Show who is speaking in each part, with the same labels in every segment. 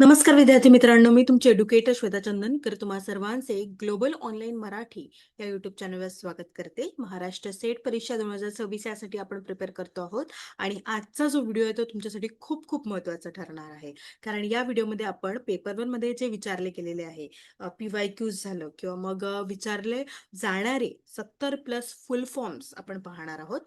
Speaker 1: नमस्कार विद्यार्थी मित्रांनो, मी तुमचे एड्युकेटर श्वेता चंदनकर तुम्हा सर्वांचे ग्लोबल ऑनलाईन मराठी या युट्यूब चॅनलवर स्वागत करते. महाराष्ट्र सेट परीक्षा 2026 यासाठी आपण प्रिपेअर करतो आहोत आणि आजचा जो व्हिडिओ आहे तो तुमच्यासाठी खूप खूप महत्त्वाचा ठरणार आहे. कारण या व्हिडिओमध्ये आपण पेपर 1 मध्ये जे विचारले गेलेले आहे PYQs झालं किंवा मग विचारले जाणारे 70+ फुल फॉर्म्स आपण पाहणार आहोत.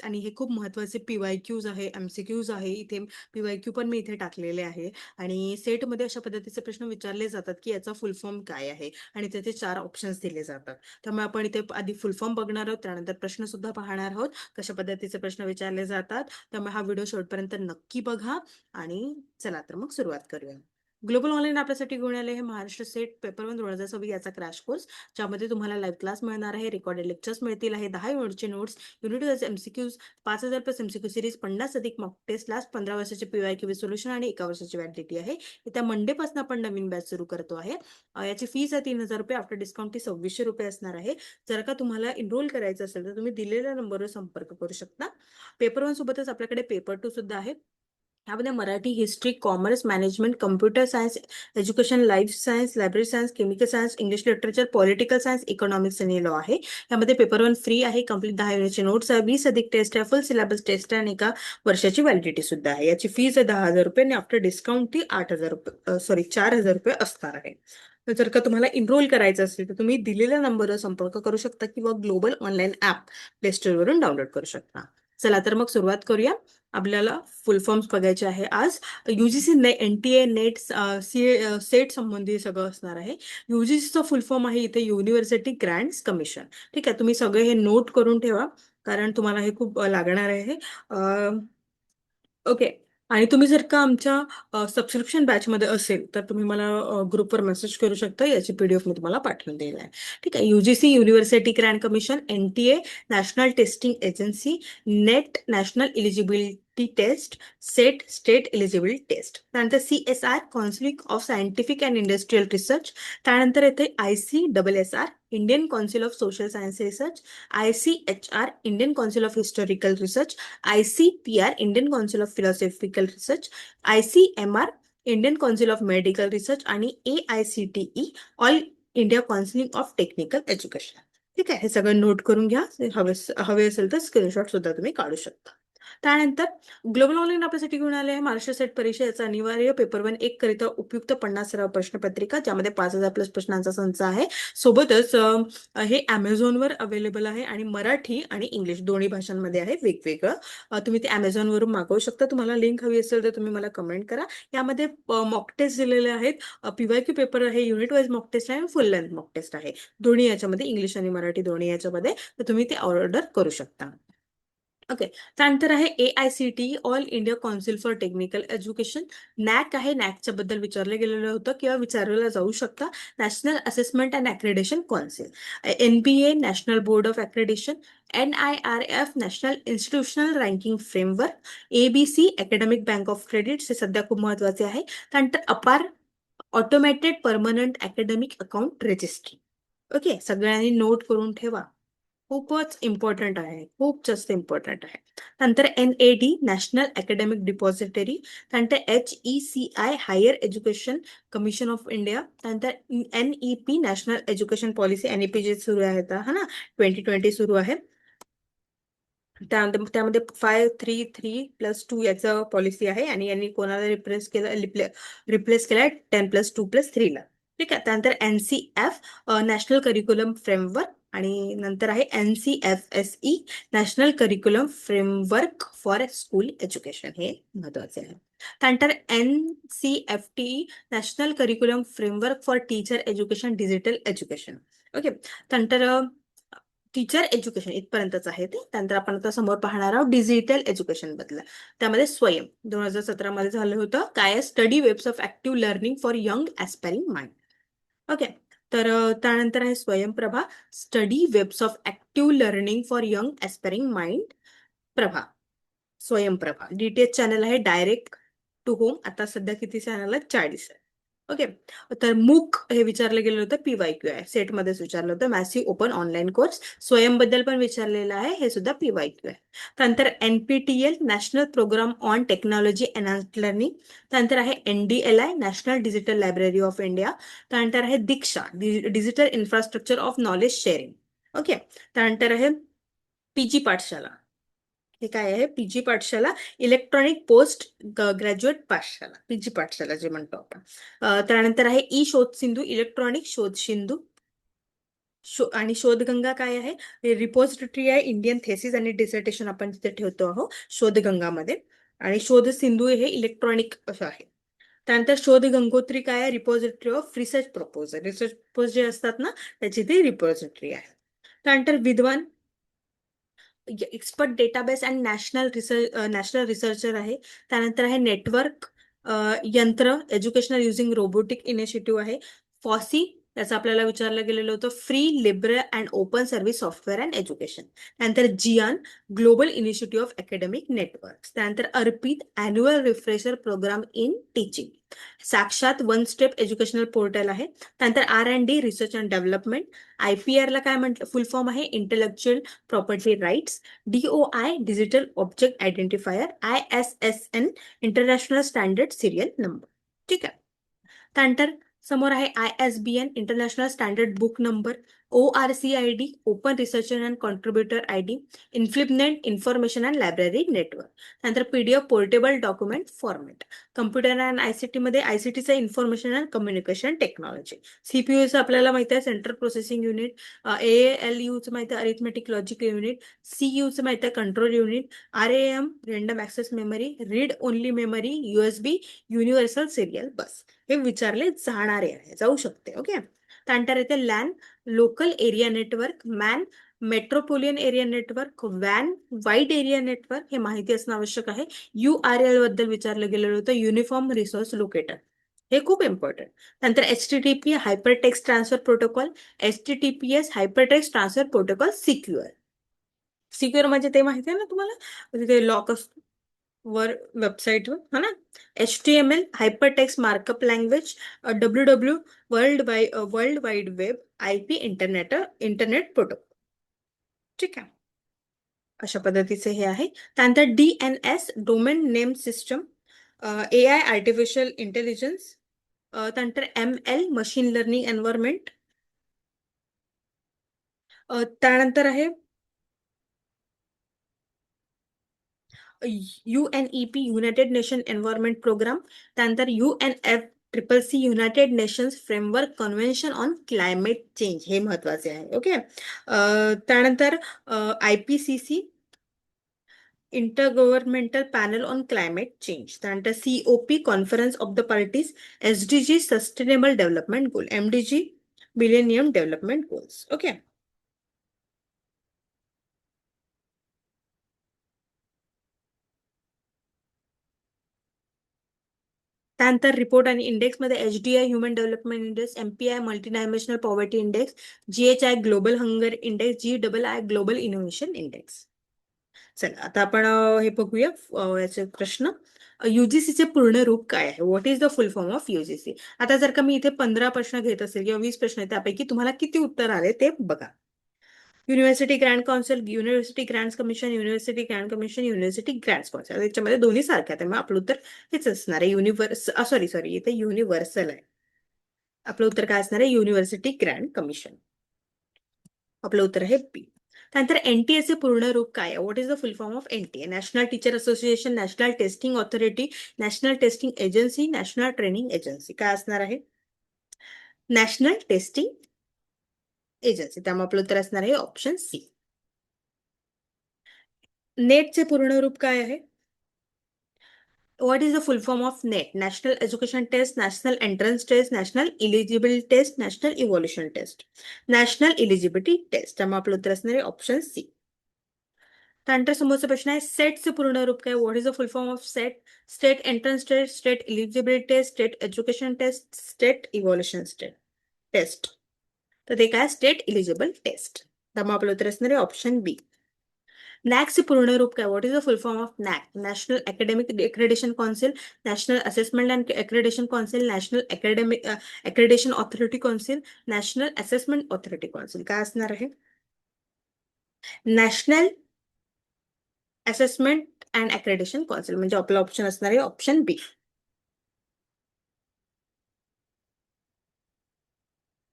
Speaker 1: आणि हे खूप महत्त्वाचे PYQs आहे, MCQs आहे. इथे PYQ पण मी इथे टाकलेले आहे आणि सेटमध्ये अशा पद्धतीचे प्रश्न विचारले जातात की याचा फुल फॉर्म काय आहे आणि त्याचे 4 ऑप्शन्स दिले जातात. त्यामुळे आपण इथे आधी फुल फॉर्म बघणार आहोत, त्यानंतर प्रश्न सुद्धा पाहणार आहोत, कशा पद्धतीचे प्रश्न विचारले जातात. त्यामुळे हा व्हिडिओ शेवटपर्यंत नक्की बघा आणि चला तर मग सुरुवात करूया. ग्लोबल ऑनलाईन आपल्यासाठी घेऊन आले हे महाराष्ट्र सेट पेपर 1 2026 याचा क्रॅश कोर्स, ज्यामध्ये तुम्हाला लाईव्ह क्लास मिळणार आहे, रेकॉर्डेड लेक्चर्स मिळतील आहे, 10 युनिटचे notes, unit wise MCQs, 5000+ MCQ series, 50 अधिक मॉक टेस्ट, लास्ट 15 वर्षाचे PYQ सोल्युशन आणि 1 वर्षाची व्हॅलिडिटी आहे. येत्या मंडेपासून आपण नवीन बॅच सुरू करतो आहे. याची फीस आहे ₹3000, आफ्टर डिस्काउंट ती ₹2600 असणार आहे. जर का तुम्हाला एनरोल करायचं असेल तर तुम्ही दिलेल्या नंबरवर संपर्क करू शकता. पेपर 1 सोबतच आपल्याकडे पेपर 2 सुद्धा आहे. यामध्ये Marathi, history, commerce, management, computer science, education, life science, library science, chemical science, English literature, political science, economics आणि लॉ आहे. यामध्ये पेपर 1 फ्री आहे. कंप्लीट 10 युनिटचे नोट्स आहे, 20 अधिक टेस्ट आहे, फुल सिलेबस टेस्ट आहे आणि 1 वर्षाची व्हॅलिडिटी सुद्धा आहे. याची फीस आहे ₹10,000 आणि आफ्टर डिस्काउंट ती ₹4000 असणार आहे. तर जर का तुम्हाला एनरोल करायचं असेल तर तुम्ही दिलेल्या नंबरवर संपर्क करू शकता किंवा ग्लोबल ऑनलाईन ॲप प्ले स्टोअरवरून डाउनलोड करू शकता. चला तर मग सुरुवात करूया. आपल्याला फुल फॉर्म्स बघायचे आहे आज. UGC NTA नेट सेट संबंधी सगळं असणार आहे. UGCचा फुल फॉर्म आहे इथे युनिव्हर्सिटी ग्रँट्स कमिशन. ठीक आहे, तुम्ही सगळे हे नोट करून ठेवा कारण तुम्हाला हे खूप लागणार आहे. ओके. आणि तुम्ही जर का आमच्या सबस्क्रिप्शन बॅचमध्ये असेल तर तुम्ही मला ग्रुपवर मेसेज करू शकता. याची PDF मी तुम्हाला पाठवून देईल आहे. ठीक आहे. UGC university grant commission, NTA national testing agency, NET national eligibility test, SET state eligibility test, त्यानंतर CSR council of scientific and industrial research, त्यानंतर येथे ICSSR Indian council of social science research, ICHR Indian council of historical research, ICPR Indian council of philosophical research, ICMR Indian council of medical research आणि AICTE all India council of technical education. ठीक आहे, हे सगळं note करून घ्या. हवे असेल तर स्क्रीनशॉट सुद्धा तुम्ही काढू शकता. त्यानंतर ग्लोबल ऑनलाईन आपल्यासाठी घेऊन आले आहे महाराष्ट्र सेट परीक्षेचा अनिवार्य पेपर 1 1 करिता उपयुक्त 50 सराव प्रश्नपत्रिका, ज्यामध्ये 5000+ प्रश्नांचा संच आहे. सोबतच हे Amazonवर अवेलेबल आहे आणि मराठी आणि इंग्लिश दोन्ही भाषांमध्ये आहे वेगवेगळं. तुम्ही ते Amazonवरून मागवू शकता. तुम्हाला लिंक हवी असेल तर तुम्ही मला कमेंट करा. यामध्ये मॉक टेस्ट दिलेले आहेत. PYQ पेपर आहे, युनिट वाईज मॉक टेस्ट आहे, फुल लेंथ मॉक टेस्ट आहे. दोन्ही याच्यामध्ये इंग्लिश आणि मराठी दोन्ही याच्यामध्ये, तर तुम्ही ते ऑर्डर करू शकता. ओके. त्यानंतर आहे AICTE all India council for technical education. NAAC आहे, नॅकच्या बद्दल विचारलं गेलेलं होतं किंवा विचारलं जाऊ शकतं. National assessment and accreditation council, NBA national board of accreditation, NIRF national institutional ranking framework, ABC academic bank of credit, हे सध्या खूप महत्वाचे आहे. त्यानंतर APAAR automated permanent academic account registry. Okay, सगळ्यांनी नोट करून ठेवा. खूपच इम्पॉर्टंट आहे, खूप जास्त इम्पॉर्टंट आहे. नंतर NAD नॅशनल अकॅडमिक डिपॉझिटरी, त्यानंतर HECI higher education commission of India, त्यानंतर NEP national education policy, NEP जे सुरू आहे आता हा ना, 2020 सुरू आहे. त्यानंतर त्यामध्ये 533+2 याचं पॉलिसी आहे आणि यांनी कोणाला रिप्लेस केलाय 10+2+3 ला. ठीक आहे. त्यानंतर NCF नॅशनल करिक्युलम फ्रेमवर्क आणि नंतर आहे NCFSE national curriculum framework for school education, हे महत्वाचे आहे. त्यानंतर NCFTE national curriculum framework for teacher education digital education. Okay. त्यानंतर टीचर एज्युकेशन इथपर्यंतच आहे ते. त्यानंतर आपण आता समोर पाहणार आहोत डिजिटल एज्युकेशन बद्दल. त्यामध्ये स्वयं 2017 मध्ये झालं होतं काय, study webs of active learning for young aspiring mind. Okay. तर त्यानंतर आहे Swayamprabha study webs of active learning for young aspiring mind Prabha, Swayamprabha. DTH channel आहे, डायरेक्ट टू होम. आता सध्या किती चॅनल आहेत? 40 आहे. ओके. तर मूक हे विचारलं गेलं होतं, PYQ आहे, सेटमध्येच विचारलं होतं. Massive open online course. स्वयंबद्दल पण विचारलेलं आहे, हे सुद्धा PYQ आहे. त्यानंतर NPTEL national programme on technology enhanced learning. त्यानंतर आहे NDLI national digital library of India. त्यानंतर आहे DIKSHA digital infrastructure of knowledge sharing. Okay. त्यानंतर आहे PG पाठशाला. हे काय आहे? PG Pathshala electronic post graduate Pathshala, PG पाठशाला जे म्हणतो आपण. त्यानंतर आहे शोध सिंधू इलेक्ट्रॉनिक शोध सिंधू. आणि शोधगंगा काय आहे? रिपॉझिटरी आहे इंडियन थेसिस आणि डिसर्टेशन आपण तिथे ठेवतो आहोत शोधगंगामध्ये. आणि शोध सिंधू हे इलेक्ट्रॉनिक असं आहे. त्यानंतर शोध गंगोत्री काय आहे? Repository of research proposal. Research propose जे असतात ना, त्याची ती रिपॉझिटरी आहे. त्यानंतर Vidwan expert database and national researcher आहे. त्यानंतर आहे network Yantra educational using robotic initiative आहे. फॉसी त्याचं आपल्याला विचारलं गेलेलं होतं, free liberal and open service software and education. त्यानंतर GIAN global initiative of academic network. त्यानंतर ARPIT annual refresher programme in teaching. Sakshat one step educational portal आहे. त्यानंतर R&D research and development. IPR ला काय म्हटलं? फुल फॉर्म आहे intellectual property rights. DOI digital object identifier. ISSN international standard serial number. ठीक आहे. त्यानंतर समोर आहे ISBN international standard book number. ORCID open researcher and contributor ID. INFLIBNET information and library network. त्यानंतर PDF portable document format. Computer and ICT मध्ये ICTचं information and communication technology. CPUचं आपल्याला माहिती आहे सेंट्रल प्रोसेसिंग युनिट. ALUचं माहिती आहे अरिथमेटिक लॉजिक युनिट. CUचं माहिती आहे control unit. RAM random access memory. Read only memory. USB universal serial bus. हे विचारले जाणारे आहे, जाऊ शकते. ओके. त्यानंतर येते LAN local area network. MAN metropolitan area network. वॅन वाईड एरिया नेटवर्क. हे माहिती असणं आवश्यक आहे. URL बद्दल विचारलं गेलेलं होतं, युनिफॉर्म रिसोर्स लोकेटर. हे खूप इम्पॉर्टंट. त्यानंतर HTTP hyper text transfer protocol. HTTPS hyper text transfer protocol secure. Secure म्हणजे ते माहिती आहे ना तुम्हाला, तिथे लॉक असतो वर वेबसाईटवर, हा ना. HTML hypertext markup language. WW world wide web. IP internet protocol. ठीक आहे. अशा पद्धतीचे हे आहे. त्यानंतर DNS domain name system. AI artificial intelligence. त्यानंतर ML मशीन लर्निंग एन्व्हायरमेंट. त्यानंतर आहे UNEP united nation environment programme. त्यानंतर UNFCCC united nations framework convention on climate change. हे महत्वाचे आहे. ओके. त्यानंतर IPCC intergovernmental panel on climate change. त्यानंतर COP conference of the parties. SDG sustainable development goal. MDG millennium development goals. Okay. त्यानंतर report आणि इंडेक्समध्ये HDI human development index. MPI multidimensional poverty index. GHI global hunger index. GII global innovation index. चला आता आपण हे बघूया याचे प्रश्न. UGCचे पूर्ण रूप काय आहे? What is the full form of UGC? आता जर का मी इथे 15 प्रश्न घेत असेल किंवा 20 प्रश्न आहेत, त्यापैकी तुम्हाला किती उत्तर आले ते बघा. University grand council, university grand commission, university grand commission, university grand council. याच्यामध्ये दोन्ही सारख्या आहेत, मग आपलं उत्तर हेच असणार आहे. सॉरी इथे युनिव्हर्सल आहे. आपलं उत्तर काय असणार आहे? University grand commission. आपलं उत्तर आहे बी. त्यानंतर NTA चे पूर्ण रूप काय आहे? What is the full form of NTA? National teacher association, national testing authority, national testing agency, national training agency. काय असणार आहे? National testing agency. त्यामुळे आपलं उत्तर असणार आहे ऑप्शन सी. नेटचे पूर्ण रूप काय आहे? What is the full form of NET? National Education Test, National Entrance Test, National Eligibility Test, National Evolution Test. National Eligibility Test. त्यामुळे आपलं उत्तर असणार आहे ऑप्शन सी. त्यानंतर समोरचा प्रश्न आहे सेटचे पूर्ण रूप काय? What is the full form of SET? State entrance test, state eligibility test, state education test, state evolution test. तर ते काय? State eligible test. त्यामुळे आपलं उत्तर असणार आहे ऑप्शन बी. नॅकचे पूर्ण रूप काय? What is the full form of NAAC? National academic accreditation council, national assessment and accreditation council, national academic accreditation authority council, national assessment authority council. काय असणार आहे? National assessment and accreditation council, म्हणजे आपला option असणार आहे option B.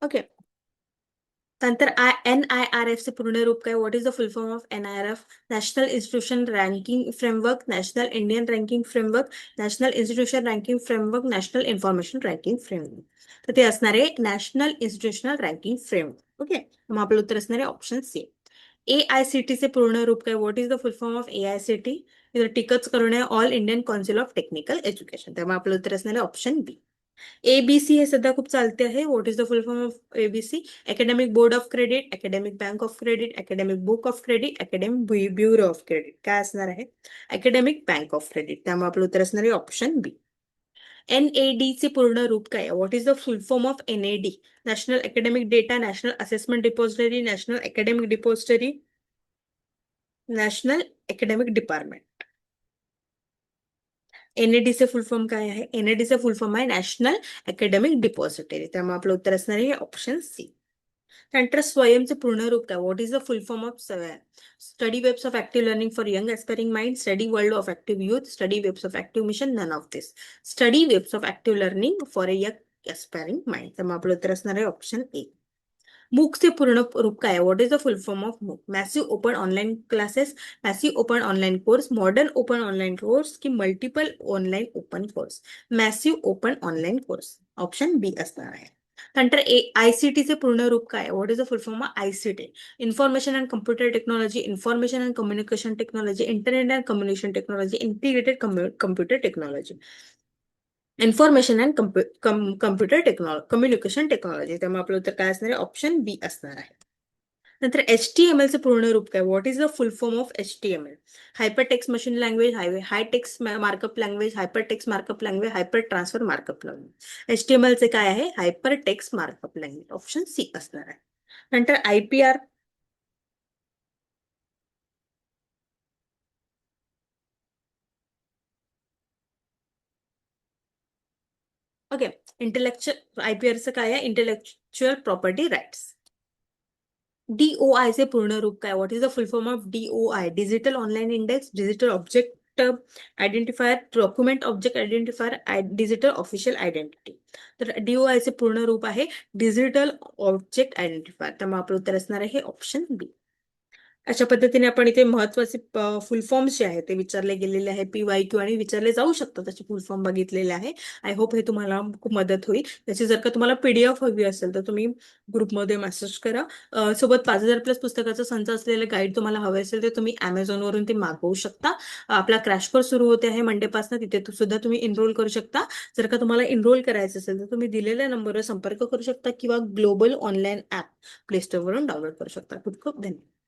Speaker 1: Okay. त्यानंतर NIRF चे पूर्ण रूप काय? What is the full form of NIRF? National institution ranking framework, national Indian ranking framework, national institution ranking framework, national information ranking framework. तर ते असणार आहे national institutional ranking framework. Okay, मग आपलं उत्तर असणार आहे ऑप्शन सी. AICT चे पूर्ण रूप काय? What is the full form of AICT? टिकच करून all Indian council of technical education. त्यामुळे आपलं उत्तर असणार आहे ऑप्शन बी. ABC हे सध्या खूप चालते आहे. What is the full form of ABC? Academic board of credit, academic bank of credit, academic book of credit, academic bureau of credit. काय असणार आहे? Academic bank of credit. त्यामुळे आपलं उत्तर असणार आहे ऑप्शन बी. NAD चे पूर्ण रूप काय? What is the full form of NAD? National academic data, national assessment depository, national academic depository, national academic department. NAD चे फुल फॉर्म काय आहे? NAD चे फुल फॉर्म आहे नॅशनल अकॅडमिक डिपॉझिटरी. त्यामुळे आपलं उत्तर असणार आहे ऑप्शन सी. त्यानंतर स्वयंचे पूर्ण रूप काय? What is the full form of Swayam? Study webs of active learning for young aspiring mind, study world of active youth, study webs of active mission, none of this. Study webs of active learning for a young aspiring mind. त्यामुळे आपलं उत्तर असणार आहे option A. मूकचे पूर्ण रूप काय? What is the full form of MOOC? Massive open online classes, massive open online course, modern open online course की multiple online open course? Massive open online course. Option B असणार आहे. त्यानंतर ICT चे पूर्ण रूप काय? What is the full form of ICT? Information and computer technology, information and communication technology, internet and communication technology, integrated computer technology, information and computer technology, communication technology. त्यामुळे आपलं उत्तर काय असणार आहे? ऑप्शन बी असणार आहे. नंतर HTML चे पूर्ण रूप काय? What is the full form of HTML? Hypertext machine language, high text markup language, hypertext markup language, hyper transfer markup language. HTML चे काय आहे? Hypertext markup language. Option C असणार आहे. नंतर IPR. ओके, इंटेलेक्च्युअल IPR चं काय आहे? Intellectual property rights. DOI चे पूर्ण रूप काय? What is the full form of DOI? Digital online index, digital object identifier, document object identifier, digital official identity. तर DOI चे पूर्ण रूप आहे डिजिटल ऑब्जेक्ट आयडेंटिफायर. त्यामुळे आपलं उत्तर असणार आहे ऑप्शन बी. अशा पद्धतीने आपण इथे महत्वाचे फुल फॉर्म्स जे आहेत ते विचारले गेलेले आहे. PYQ आणि विचारले जाऊ शकतात त्याचे फुल फॉर्म बघितलेले आहे. आय होप हे तुम्हाला खूप मदत होईल. त्याची जर का तुम्हाला PDF हवी असेल तर तुम्ही ग्रुपमध्ये मेसेज करा. सोबत 5000 प्लस पुस्तकाचा संच असलेले गाईड तुम्हाला हवे असेल तर तुम्ही Amazon वरून ते मागवू शकता. आपला क्रॅश कोर्स सुरू होते आहे मंडेपासून, तिथे सुद्धा तुम्ही एनरोल करू शकता. जर का तुम्हाला एनरोल करायचं असेल तर तुम्ही दिलेल्या नंबरवर संपर्क करू शकता किंवा global online app play store वरून डाउनलोड करू शकता. खूप खूप धन्यवाद.